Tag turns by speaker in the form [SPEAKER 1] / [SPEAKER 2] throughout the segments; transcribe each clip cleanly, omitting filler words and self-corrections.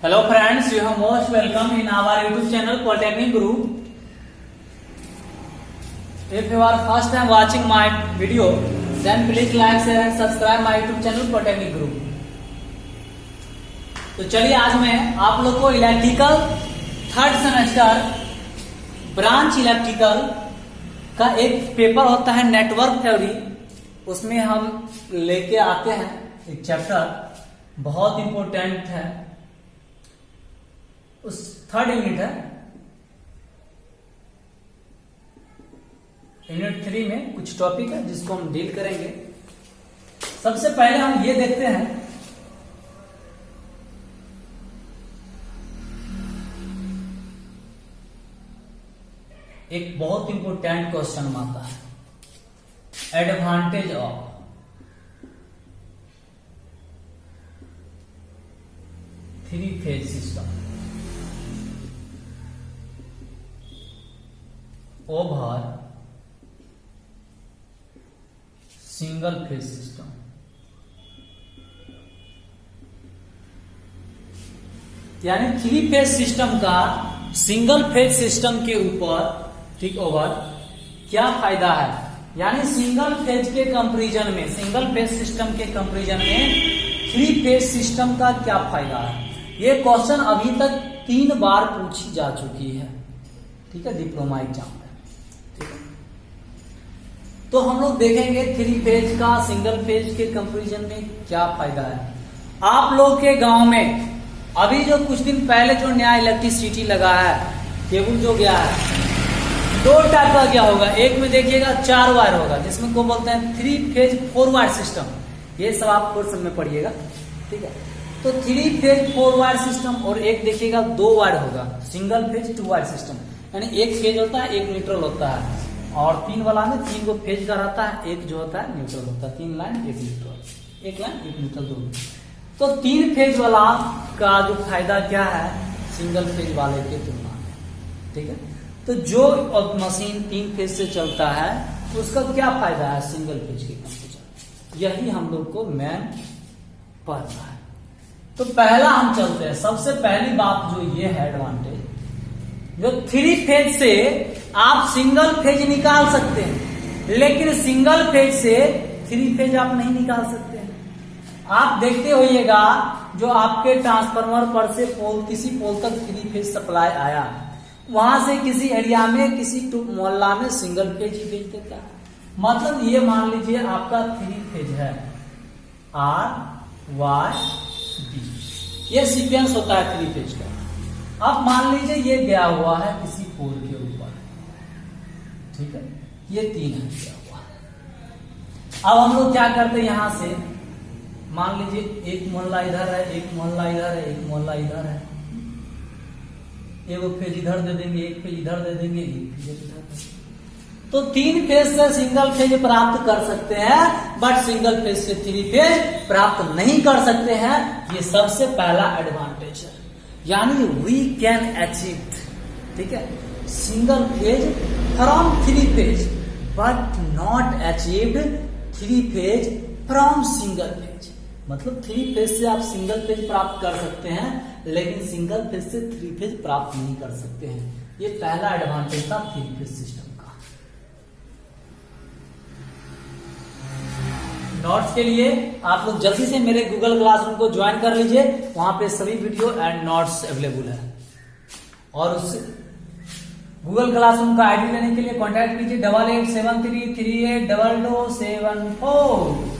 [SPEAKER 1] Hello friends, you are most welcome in our YouTube channel Polytechnic Guru. If you are first time watching my video, then please like, share and subscribe my YouTube channel Polytechnic Guru. तो चलिए आज मैं आप लोग को electrical third semester branch electrical का एक paper होता है नेटवर्क थ्योरी, उसमें हम लेके आते हैं एक चैप्टर बहुत इंपॉर्टेंट है, उस थर्ड यूनिट है। यूनिट 3 में कुछ टॉपिक है जिसको हम डील करेंगे। सबसे पहले हम ये देखते हैं एक बहुत इंपॉर्टेंट क्वेश्चन आता है, advantage of three phase system over single phase system. यानी थ्री फेज सिस्टम का सिंगल फेज सिस्टम के ऊपर ठीक ओवर क्या फायदा है, यानी सिंगल फेज के कंपैरिजन में, सिंगल फेज सिस्टम के कंपैरिजन में थ्री फेज सिस्टम का क्या फायदा है। ये क्वेश्चन अभी तक 3 बार पूछी जा चुकी है, ठीक है, डिप्लोमा एग्जाम में। तो हम लोग देखेंगे थ्री फेज का सिंगल फेज के कंपैरिजन में क्या फायदा है। आप लोग के गांव में अभी जो कुछ दिन पहले जो नया इलेक्ट्रिसिटी लगा है, केबल जो गया है, 2 टाइप का क्या होगा। एक में देखिएगा 4 वायर होगा, जिसमें को बोलते हैं थ्री फेज 4 वायर सिस्टम। ये सब आप कोर्स में पढ़िएगा, ठीक है। तो थ्री फेज 4 वायर सिस्टम, और एक देखिएगा 2 वायर होगा, सिंगल फेज 2 वायर सिस्टम। यानी एक फेज होता है, एक न्यूट्रल होता है, और 3 वाला में 3 को फेज का रहता है, एक जो होता है न्यूट्रल होता है। 3 लाइन एक न्यूट्रल, एक लाइन एक न्यूट्रल, दोनों। तो 3 फेज वाला का जो फायदा क्या है सिंगल फेज वाले के तुलना में, ठीक है। तो जो मशीन 3 फेज से चलता है उसका क्या फायदा है सिंगल फेज के कंपैरिजन, यही हम लोग को मेन पढ़ना है। तो पहला हम चलते हैं, सबसे पहली बात जो ये है एडवांटेज, जो थ्री फेज से आप सिंगल फेज निकाल सकते हैं, लेकिन सिंगल फेज से थ्री फेज आप नहीं निकाल सकते हैं। आप देखते होइएगा जो आपके ट्रांसफार्मर पर से पोल, किसी पोल तक थ्री फेज सप्लाई आया, वहां से किसी एरिया में, किसी मोहल्ला में सिंगल फेज ही भेज देता है। मतलब ये मान लीजिए आपका थ्री फेज है, R Y B, ये सीक्वेंस होता है थ्री फेज का। अब मान लीजिए ये गया हुआ है किसी पोल के ऊपर, ठीक है, ये 3 है गया हुआ। अब हम लोग क्या करते हैं, यहां से मान लीजिए एक मोहल्ला इधर है, एक मोहल्ला इधर है, एक मोहल्ला इधर है, एगो फेज इधर दे देंगे, एक फेज इधर दे देंगे, एक फेज इधर दे देंगे। तो 3 फेज से सिंगल फेज प्राप्त कर सकते हैं, बट सिंगल फेज से थ्री फेज प्राप्त नहीं कर सकते हैं। ये सबसे पहला एडवांटेज है, यानी वी कैन अचीव, ठीक है, single phase from three phase, but not achieved three phase from single phase. मतलब थ्री फेज से आप सिंगल फेज प्राप्त कर सकते हैं, लेकिन सिंगल फेज से थ्री फेज प्राप्त नहीं कर सकते हैं। ये पहला एडवांटेज था थ्री फेज सिस्टम का। नोट्स के लिए आप लोग जल्दी से मेरे गूगल क्लासरूम को ज्वाइन कर लीजिए, वहां पे सभी वीडियो एंड नोट्स अवेलेबल है। और उससे गूगल क्लासरूम का आईडी लेने के लिए कांटेक्ट कीजिए 8873382274।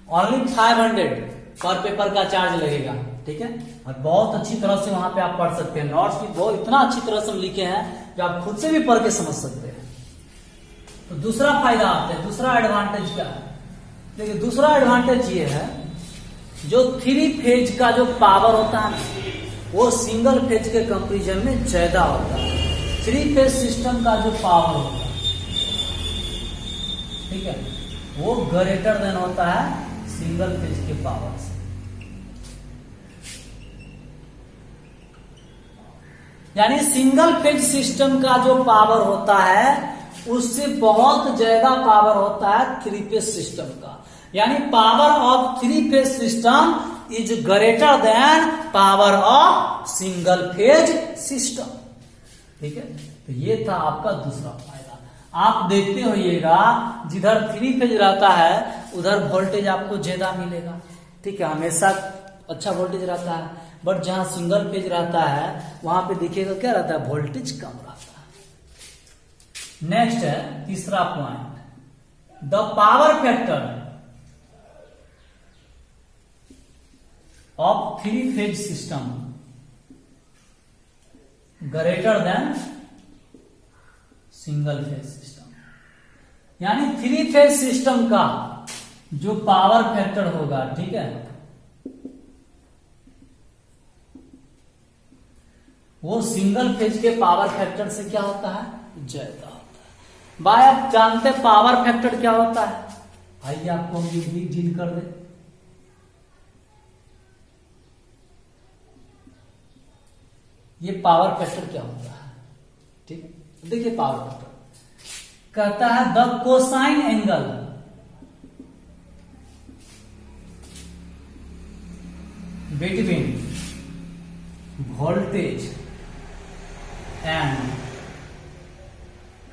[SPEAKER 1] ओनली 500 पर पेपर का चार्ज लगेगा, ठीक है। और बहुत अच्छी तरह से वहां पे आप पढ़ सकते हैं। नोट्स भी बहुत इतना अच्छी तरह से लिखे हैं कि आप खुद से भी पढ़ के समझ सकते हैं। तो दूसरा फायदा आता है, दूसरा एडवांटेज क्या है। देखिए दूसरा एडवांटेज ये है, जो थ्री फेज का जो पावर होता है वो सिंगल फेज के कंपैरिजन में ज्यादा होता है। थ्री फेज सिस्टम का जो पावर होता है, ठीक है, वो ग्रेटर देन होता है सिंगल फेज के पावर से। यानी सिंगल फेज सिस्टम का जो पावर होता है उससे बहुत ज्यादा पावर होता है थ्री फेज सिस्टम का। यानी power of three phase system is greater than power of single phase system. ठीक है, तो ये था आपका दूसरा फायदा। आप देखते होइएगा जिधर थ्री फेज रहता है उधर वोल्टेज आपको ज्यादा मिलेगा। ठीक है, हमेशा अच्छा वोल्टेज रहता है, बट जहां सिंगल फेज रहता है वहां पे देखिएगा क्या रहता है, वोल्टेज कम रहता है। नेक्स्ट है तीसरा point, the power factor of three phase system greater than single phase system. यानी थ्री फेज सिस्टम का जो पावर फैक्टर होगा, ठीक है, वो सिंगल फेज के पावर फैक्टर से क्या होता है, ज्यादा होता है। भाई आप जानते हैं पावर फैक्टर क्या होता है, आइए आपको हम भी डील कर दे। ये पावर फैक्टर क्या होता है, ठीक, देखिए पावर फैक्टर कहता है the cosine angle between voltage and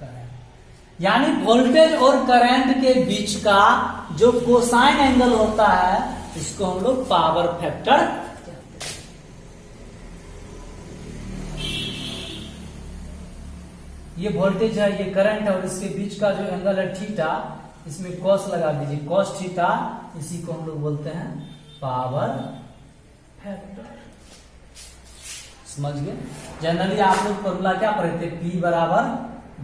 [SPEAKER 1] current. यानी वोल्टेज और करंट के बीच का जो कोसाइन एंगल होता है इसको हम लोग पावर फैक्टर कहते हैं। ये वोल्टेज है, ये करंट है, और इसके बीच का जो एंगल है थीटा, इसमें कॉस लगा दीजिए, कॉस थीटा, इसी को हम लोग बोलते हैं पावर फैक्टर। समझ गए। जनरली आप लोग फॉर्मूला क्या पढ़े थे, P बराबर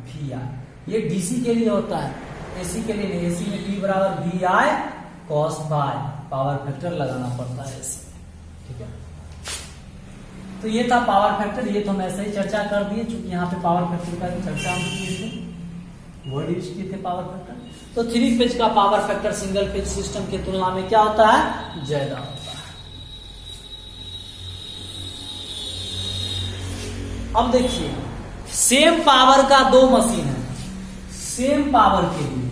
[SPEAKER 1] वी आई। ये डीसी के लिए होता है, एसी के लिए नहीं। एसी में P बराबर V I cos by power factor लगाना पड़ता है एसी में। ठीक है, तो ये था पावर फैक्टर। ये तो हम ऐसे ही चर्चा कर दिए, चूंकि यहाँ पे पावर फैक्टर का चर्चा हम किए थे, वर्ड यूज किए थे पावर फैक्टर। तो थ्री फेज का power factor single phase system की तुलना में क्या होता है, ज्यादा होता है। अब देखिए सेम पावर का दो मशीन है, सेम पावर के लिए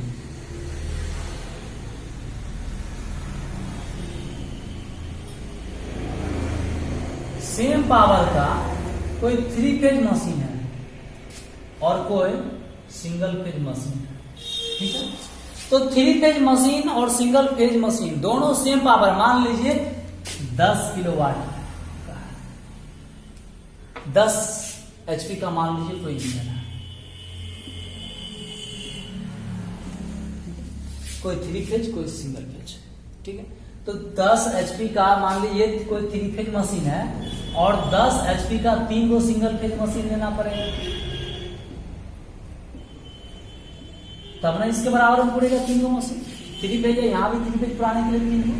[SPEAKER 1] सेम पावर का कोई थ्री फेज मशीन है और कोई सिंगल फेज मशीन है। ठीक है, तो थ्री फेज मशीन और सिंगल फेज मशीन दोनों सेम पावर, मान लीजिए 10 किलोवाट, 10 एचपी का मान लीजिए कोई इंजन है, कोई थ्री फेज कोई सिंगल फेज। ठीक है, तो 10 एचपी का मान लीजिए कोई थ्री फेज मशीन है और 10 एचपी का 3 गो सिंगल फेज मशीन लेना पड़ेगा, तब ना इसके बराबर में पड़ेगा 3 गो मशीन। थ्री फेज है, यहां भी थ्री फेज पुराने के लिए 3 गो।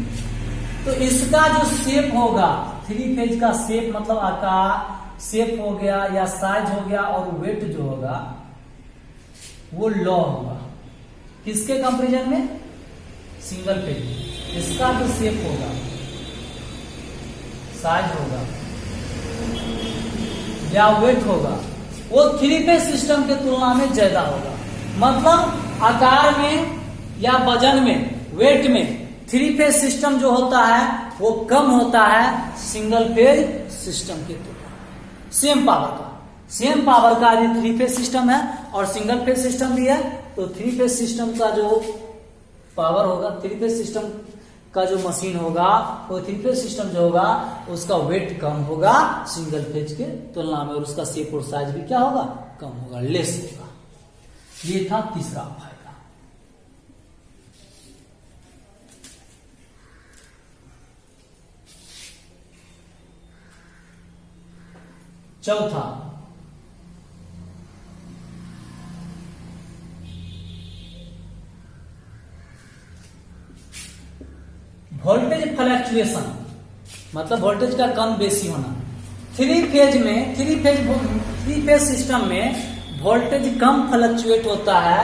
[SPEAKER 1] तो इसका जो शेप होगा, थ्री फेज का शेप मतलब आकार, शेप हो गया या साइज हो गया, और वेट जो होगा वो लॉ होगा किसके कंपैरिजन में, सिंगल फेज। इसका जो शेप होगा, साइज होगा या वेट होगा, वो थ्री फेज सिस्टम के तुलना में ज्यादा होगा। मतलब आकार में या वजन में, वेट में थ्री फेज सिस्टम जो होता है वो कम होता है सिंगल फेज सिस्टम के तुलना में। सेम पावर का, सेम पावर का ये थ्री फेज सिस्टम है और सिंगल फेज सिस्टम भी है, तो थ्री फेज सिस्टम का जो पावर होगा, थ्री फेज सिस्टम का जो मशीन होगा, वो थ्री फेज सिस्टम जो होगा उसका वेट कम होगा सिंगल फेज के तुलना में, और उसका शेप और साइज भी क्या होगा, कम होगा, लेस होगा। ये था तीसरा फायदा। चौथा, वोल्टेज फ्लक्चुएशन, मतलब वोल्टेज का कम बेसी होना। थ्री फेज सिस्टम में वोल्टेज कम फ्लक्चुएट होता है,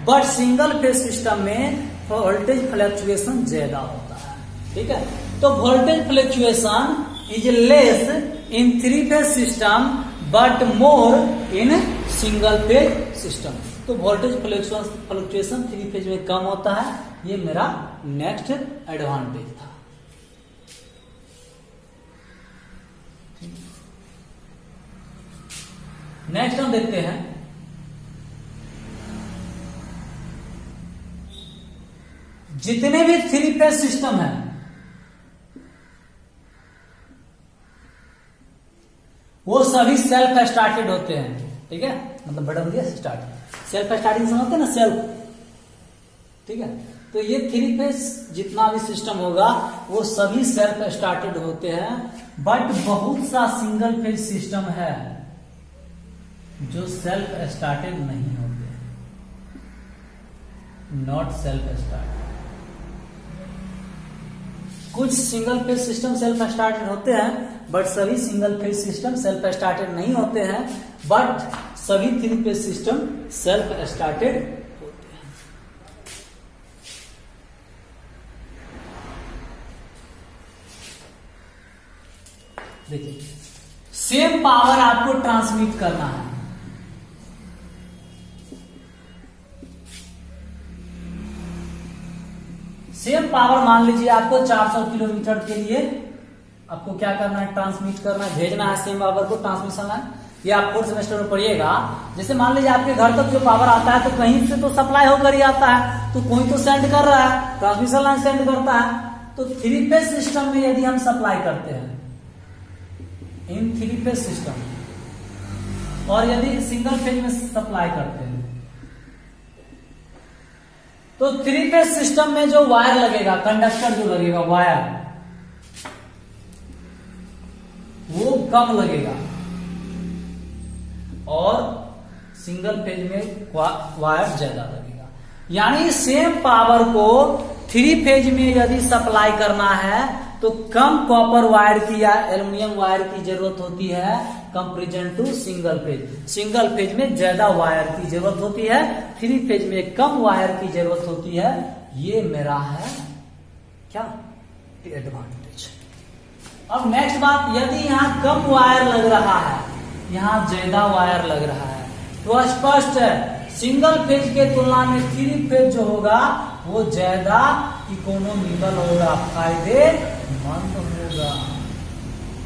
[SPEAKER 1] बट सिंगल फेज सिस्टम में वोल्टेज फ्लक्चुएशन ज्यादा होता है। ठीक है, तो voltage fluctuation is less in three phase system but more in single phase system. तो वोल्टेज फ्लक्चुएशन थ्री फेज में कम होता है ये मेरा नेक्स्ट एडवांटेज था। नेक्स्ट हम देखते हैं जितने भी 3 फेज सिस्टम है वो सभी सेल्फ स्टार्टेड होते हैं। ठीक है, मतलब बटन दिया स्टार्ट, सेल्फ स्टार्टिंग समझते हैं ना, सेल्फ। ठीक है, तो ये 3 फेज जितना भी सिस्टम होगा वो सभी सेल्फ स्टार्टेड होते हैं, बट बहुत सा सिंगल फेज सिस्टम है जो सेल्फ स्टार्टेड नहीं होते, नॉट सेल्फ स्टार्टेड। कुछ single phase system self started होते हैं, बट सभी single phase system self started नहीं होते हैं, बट सभी 3 फेज सिस्टम सेल्फ स्टार्टेड होते हैं। देखिए, सेम पावर आपको ट्रांसमिट करना है। सेम पावर मान लीजिए आपको 400 किलोमीटर के लिए आपको क्या करना है, ट्रांसमिट करना है, भेजना है सेम पावर को, ट्रांसमिशन लाइन। ये आप 4th सेमेस्टर में पढ़िएगा। जैसे मान लीजिए आपके घर तक जो पावर आता है तो कहीं से तो सप्लाई होकर ही आता है, तो कोई तो सेंड कर रहा है, ट्रांसमिशन लाइन सेंड करता है। तो 3 फेज सिस्टम में यदि हम सप्लाई करते हैं इन 3 फेज सिस्टम, और यदि सिंगल फेज में सप्लाई करते हैं, तो 3 फेज सिस्टम में जो वायर लगेगा, कंडक्टर जो लगेगा वायर, वो कम लगेगा, और सिंगल फेज में वायर ज्यादा लगेगा। यानी सेम पावर को 3 फेज में यदि सप्लाई करना है तो कम कॉपर वायर की या एल्युमिनियम वायर की जरूरत होती है comparison to single phase. Single phase में ज्यादा वायर की जरूरत होती है, 3 फेज में कम वायर की जरूरत होती है। ये मेरा है क्या, एडवांटेज। अब नेक्स्ट बात, यदि यहाँ कम वायर लग रहा है, यहाँ ज्यादा वायर लग रहा है, तो स्पष्ट है सिंगल फेज के तुलना में 3 फेज जो होगा वो ज्यादा इकोनॉमिकल होगा, फायदेमंद होगा।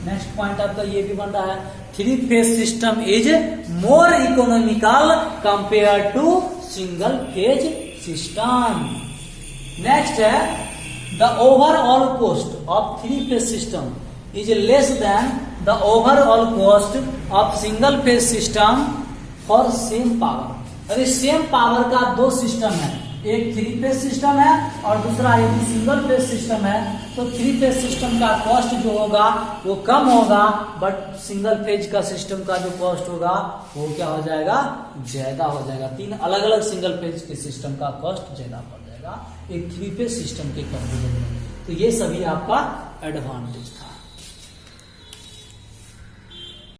[SPEAKER 1] नेक्स्ट पॉइंट आपका ये भी बन रहा है, 3 phase system is more economical compare to single phase system. Next है, the overall cost of 3 phase system is less than the overall cost of single phase system for same power. अरे same power का 2 system है, एक 3 phase system है और दूसरा यदि single phase system है, तो 3 फेज सिस्टम का कॉस्ट जो होगा वो कम होगा, बट सिंगल फेज का सिस्टम का जो कॉस्ट होगा वो क्या हो जाएगा, ज्यादा हो जाएगा। 3 अलग अलग सिंगल फेज के सिस्टम का कॉस्ट ज्यादा पड़ जाएगा एक 3 फेज सिस्टम के कंपेरिजन में। तो ये सभी आपका एडवांटेज था।